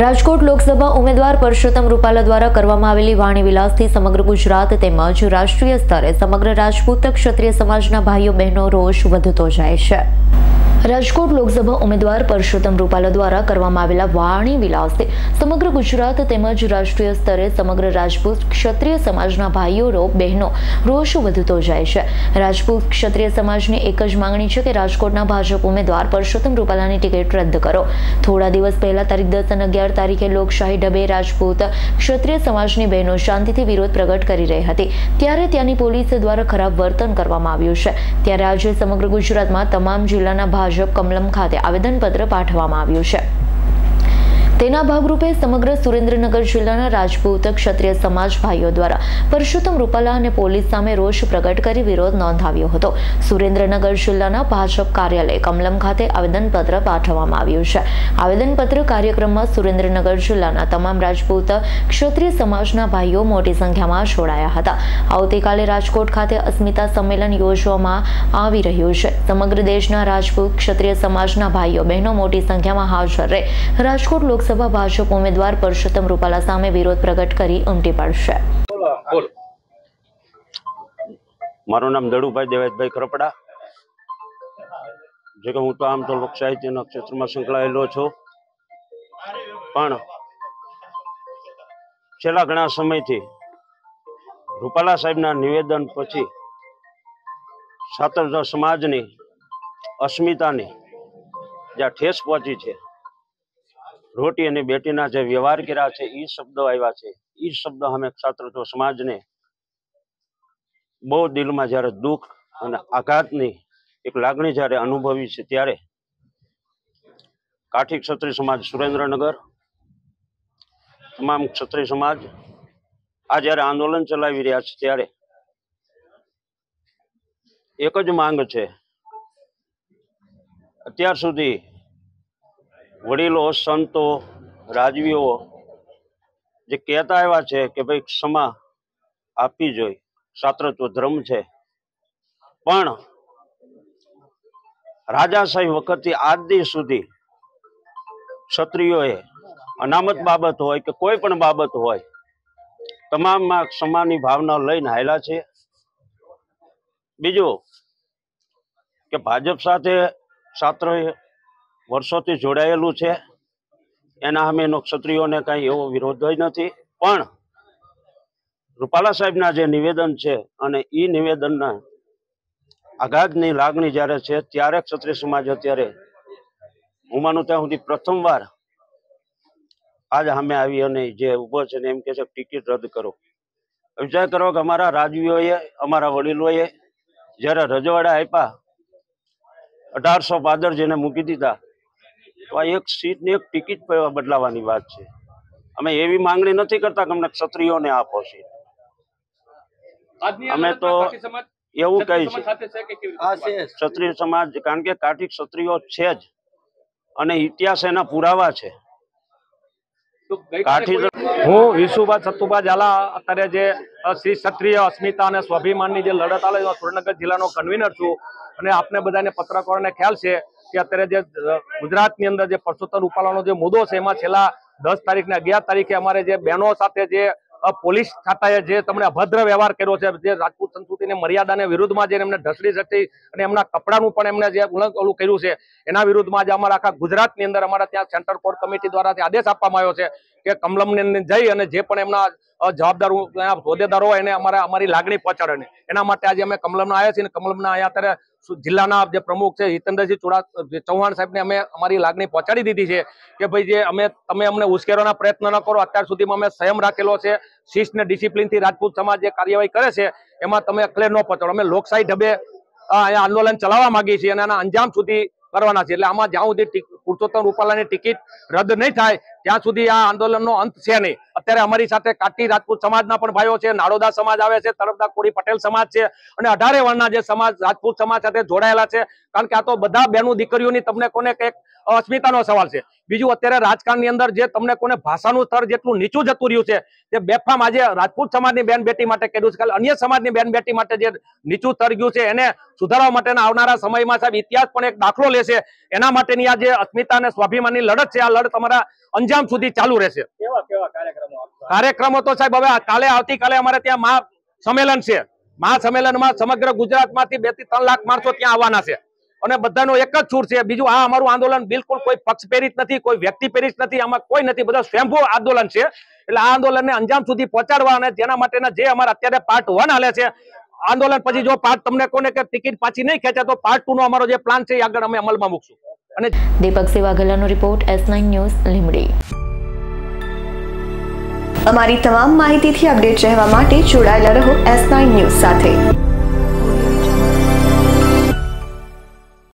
રાજકોટ લોકસભા ઉમેદવાર પરસોત્તમ રૂપાલા દ્વારા કરવામાં આવેલી વાણી વિલાસથી સમગ્ર ગુજરાત તેમજ રાષ્ટ્રીય સ્તરે સમગ્ર રાજપૂત ક્ષત્રિય સમાજના ભાઈઓ બહેનો રોષ વધતો જાય છે। રાજકોટ લોકસભા ઉમેદવાર પરસોત્તમ રૂપાલા દ્વારા કરવામાં આવેલા વાણી વિલાસથી સમગ્ર ગુજરાત તેમજ રાષ્ટ્રીય સ્તરે સમગ્ર રાજપૂત ક્ષત્રિય સમાજના ભાઈઓ બહેનો રોષ વધતો જાય છે। રાજપૂત ક્ષત્રિય સમાજની એક જ માંગણી છે કે રાજકોટના ભાજપ ઉમેદવાર પરસોત્તમ રૂપાલાની ટિકિટ રદ કરો। થોડા દિવસ પહેલા તારીખ 10 અને 11 તારીખે લોકશાહી ઢબે રાજપૂત ક્ષત્રિય સમાજની બહેનો શાંતિથી વિરોધ પ્રગટ કરી રહી હતી, ત્યારે ત્યાંની પોલીસ દ્વારા ખરાબ વર્તન કરવામાં આવ્યું છે। ત્યારે આજે સમગ્ર ગુજરાતમાં તમામ જિલ્લાના ભાજપ કમલમ ખાતે આવેદનપત્ર પાઠવવામાં આવ્યું છે। તેના ભાગરૂપે સમગ્ર સુરેન્દ્રનગર જિલ્લાના રાજપૂત ક્ષત્રિય સમાજ ભાઈઓ દ્વારા પરસોત્તમ રૂપાલા અને પોલીસ સામે રોષ પ્રગટ કરી વિરોધ નોંધાવ્યો હતો। સુરેન્દ્રનગર જિલ્લાના ભાજપ કાર્યાલય કમલમ ખાતે આવેદનપત્ર પાઠવવામાં આવ્યું છે। આવેદનપત્ર કાર્યક્રમમાં સુરેન્દ્રનગર જિલ્લાના તમામ રાજપૂત ક્ષત્રિય સમાજના ભાઈઓ મોટી સંખ્યામાં જોડાયા હતા। આવતીકાલે રાજકોટ ખાતે અસ્મિતા સંમેલન યોજવામાં આવી રહ્યું છે। સમગ્ર દેશના રાજપૂત ક્ષત્રિય સમાજના ભાઈઓ બહેનો મોટી સંખ્યામાં હાજર રહે રાજકોટ લોકસભા ભાજપ ઉમેદવાર પરસોત્તમ રૂપાલા સામે વિરોધ પ્રગટ કરી ઉમટી પડશે। મારું નામ દડુભાઈ દેવાયતભાઈ ખરપડા, જો કે હું તો આમ તો લોક સાહિત્યના ક્ષેત્રમાં સંકળાયેલો છું, પણ છેલ્લા ઘણા સમયથી રૂપાલા સાહેબના નિવેદન પછી ક્ષત્રિય સમાજની અસ્મિતાની જ્યાં ઠેસ પહોંચી છે, રોટી અને બેટીના જે વ્યવહાર કર્યા છે એ શબ્દો આવ્યા છે, એ શબ્દ અમે ક્ષત્રિય સમાજને બહુ દિલમાં જ્યારે દુઃખ અને આઘાતની એક લાગણી જ્યારે અનુભવી છે, ત્યારે કાઠી ક્ષત્રિય સમાજ સુરેન્દ્રનગર, તમામ ક્ષત્રિય સમાજ આ જ્યારે આંદોલન ચલાવી રહ્યા છે, ત્યારે એક જ માંગ છે। અત્યાર સુધી વડીલો, સંતો, રાજવીઓ જે કહેતા આવ્યા છે કે ભાઈ ક્ષમા આપવી જોઈએ, ક્ષાત્રત્વ ધર્મ છે, પણ રાજાશાહી વખતથી આજ દિવસ સુધી ક્ષત્રિયોએ અનામત બાબત હોય કે કોઈ પણ બાબત હોય, તમામમાં ક્ષમાની ભાવના લઈને હાલ્યા છે। બીજું કે ભાજપ સાથે ક્ષત્રિય વર્ષોથી જોડાયેલું છે, એના સામેનો ક્ષત્રિયોને કઈ એવો વિરોધ નથી, પણ રૂપાલા સાહેબના જે નિવેદન છે અને એ નિવેદનના આઘાતની લાગણી જ્યારે છે, ત્યારે ક્ષત્રિય સમાજ અત્યારે હું માનું ત્યાં સુધી પ્રથમવાર આજ સામે આવી અને જે ઉભો છે ને એમ કે છે ટિકિટ રદ કરો। વિચાર કરો કે અમારા રાજવીઓએ, અમારા વડીલોએ જ્યારે રજવાડા આપ્યા, 1800 પાદર જેને મૂકી દીધા, તો આ એક સીટની એક ટિકિટ બદલાવાની વાત છે। અમે એવી માંગણી નથી કરતા કે અમને ક્ષત્રિયોને આપો સીટ, અમે તો એવું કહી છે ક્ષત્રિય સમાજ, કારણ કે કાઠી ક્ષત્રિયો છે જ અને ઇતિહાસ એના પુરાવા છે। હું વિશુભા સતુભા ઝાલા અત્યારે જે શ્રી ક્ષત્રિય અસ્મિતા અને સ્વાભિમાનની જે લડત આલે સુરેન્દ્રનગર જિલ્લાનો કન્વીનર છું, અને આપને બધાને પત્રકારોને ખ્યાલ છે કે અત્યારે જે ગુજરાતની અંદર જે પરસોત્તમ રૂપાલાનો જે મુદ્દો છે, એમાં છેલ્લા 10 તારીખ ને 11 તારીખે અમારે જે બહેનો સાથે જે પોલીસ ખાતાએ જે તમને અભદ્ર વ્યવહાર કર્યો છે, જે રાજપૂત સંસ્કૃતિની મર્યાદાને વિરુદ્ધમાં જે એમને ઢસડી ઝટી અને એમના કપડાનું પણ એમને જે ઓલું કર્યું છે, એના વિરુદ્ધમાં આજે અમારા આખા ગુજરાતની અંદર અમારા ત્યાં સેન્ટ્રલ કોર કમિટી દ્વારા આદેશ આપવામાં આવ્યો છે કે કમલમને જઈ અને જે પણ એમના જવાબદાર હોદ્દેદારો હોય એને અમારી લાગણી પહોંચાડે। એના માટે આજે અમે કમલમના આવ્યા છીએ। કમલમના અહીંયા અત્યારે જિલ્લાના જે પ્રમુખ છે હિતેન્દ્રજી ચૌહાણ સાહેબને અમે અમારી લાગણી પહોંચાડી દીધી છે કે ભાઈ જે તમે અમને ઉશ્કેરવાના પ્રયત્ન ન કરો। અત્યાર સુધીમાં અમે સંયમ રાખેલો છે, શિસ્ત ને ડિસિપ્લિનથી રાજપૂત સમાજ જે કાર્યવાહી કરે છે એમાં તમે અકલે ન પહોંચાડો। અમે લોકશાહી ઢબે અહીંયા આંદોલન ચલાવવા માંગીએ છીએ અને એના અંજામ સુધી કરવાના છે। એટલે આમાં જ્યાં સુધી પરસોત્તમ રૂપાલાની ટિકિટ રદ નહીં થાય ત્યાં સુધી આ આંદોલનનો અંત છે નહીં। અત્યારે અમારી સાથે કાઠી રાજપૂત સમાજના પણ ભાઈઓ છે, નાડોદા સમાજ આવે છે, તરફદાર કોળી પટેલ સમાજ છે, અને 18 વર્ણના જે સમાજ રાજપૂત સમાજ સાથે જોડાયેલા છે, કારણ કે આ તો બધા બહેનો દીકરીઓની તમને કોને કંઈક અસ્મિતાનો સવાલ છે। બીજું અત્યારે રાજકારણની અંદર જે તમને કોને ભાષાનું સ્તર જેટલું નીચું જતું રહ્યું છે તે બેફામ આજે રાજપૂત સમાજની બેન બેટી માટે કર્યું છે, અન્ય સમાજની બેન બેટી માટે જે નીચું સ્તર ગયું છે એને સુધારવા માટેના આવનારા સમયમાં સાહેબ ઇતિહાસ પણ એક દાખલો લેશે। એના માટેની આ જે અસ્મિતા અને સ્વાભિમાનની લડત છે, આ લડત અમારા અંજામ સુધી ચાલુ રહેશે। કાર્યક્રમો તો સાહેબ હવે કાલે આવતીકાલે અમારે ત્યાં મહાસંમેલન છે। મહાસંમેલનમાં સમગ્ર ગુજરાતમાંથી 2 થી 3 લાખ માણસો ત્યાં આવવાના છે અને બધાનો એક જ સૂર છે। બીજું આ અમારું આંદોલન બિલકુલ કોઈ પક્ષ પ્રેરિત નથી, કોઈ વ્યક્તિ પ્રેરિત નથી, આમાં કોઈ નથી, બધા સ્વયંભૂ આંદોલન છે। એટલે આ આંદોલનને અંજામ સુધી પહોંચાડવા અને જેના માટેના જે અમારા અત્યારે પાર્ટ 1 હાલે છે, આંદોલન પછી જો પાર્ટ તમને કોને કે ટિકિટ પાછી નહીં ખેંચે તો પાર્ટ 2 નો અમારો જે પ્લાન છે એ આગળ અમે અમલમાં મૂકશું। અને દીપક સેવાગલાનો રિપોર્ટ, S9 ન્યૂઝ, લીંબડી। અમારી તમામ માહિતીથી અપડેટ રહેવા માટે જોડાયેલા રહો S9 ન્યૂઝ સાથે।